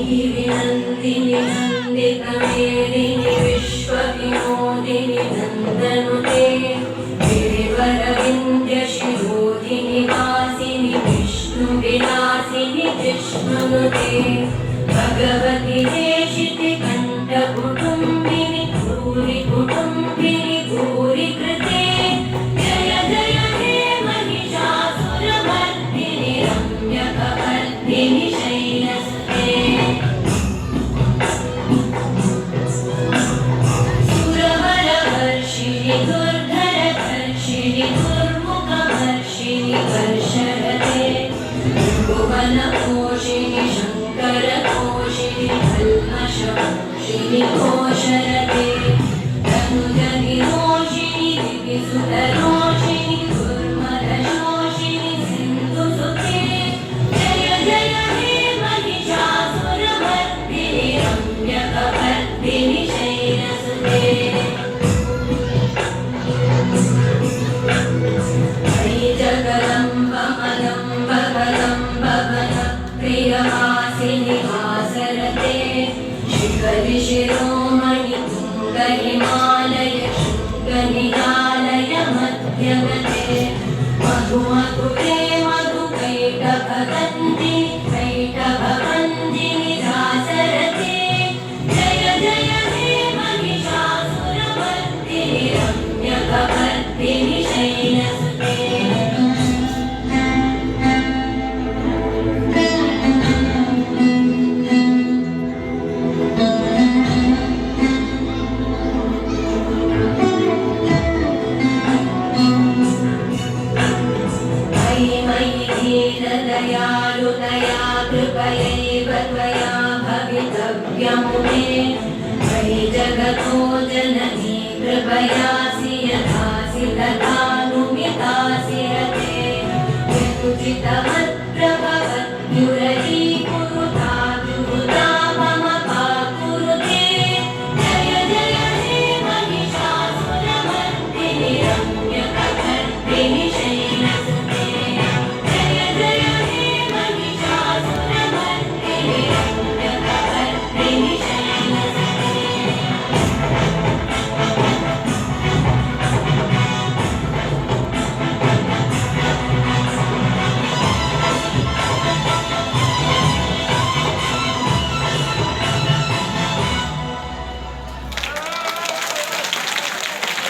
गिरिनन्दिनि नन्दितमेदिनि विश्वविनोदिनि नन्दनुते गिरिवरविन्द्यशिरोधिनि वासिनि विष्णुविलासिनि जिष्णुनुते भगवति देशिति कण्ठकुटुम्बिनि भूरि कुटुम्बिनि भूरि कृते जय जय हे महिषासुरमर्दिनि रम्यकपर्दिनि शैलसुते सुरवरवर्षिणि दुर्धरधर्षिणि दुर्मुखवर्षिणि वर्षरते भुवनपोषिणि शङ्करतोषिणि कल्मषपोषिणि घोषरते तनुजनिरोषिणि दिविसुतरोषिणि दुर्मदशोषिणि सिन्धुसुते जय जय हे महिषासुरमर्दिनि रम्यकपर्दिनि शैलसुते जगदम्ब मदम्ब कदम्ब प्रियवासिनि वासरते शिखरि शिरोमणि तुङ्गहिमालय शृङ्गनिजालय मध्यगते मधुमधुरे मधुकैटभवन्दिनि कैटभवन्दिनि दासरते जय जय हे महिषासुरमर्दिनि रम्यकपर्दिनि शैलसुते दयालुतया कृपयैव त्वया भवितव्यमुमे मयि जगतो जननी कृपयासि यथासि तथानुमितासि रते यदुचितवत्प्रभ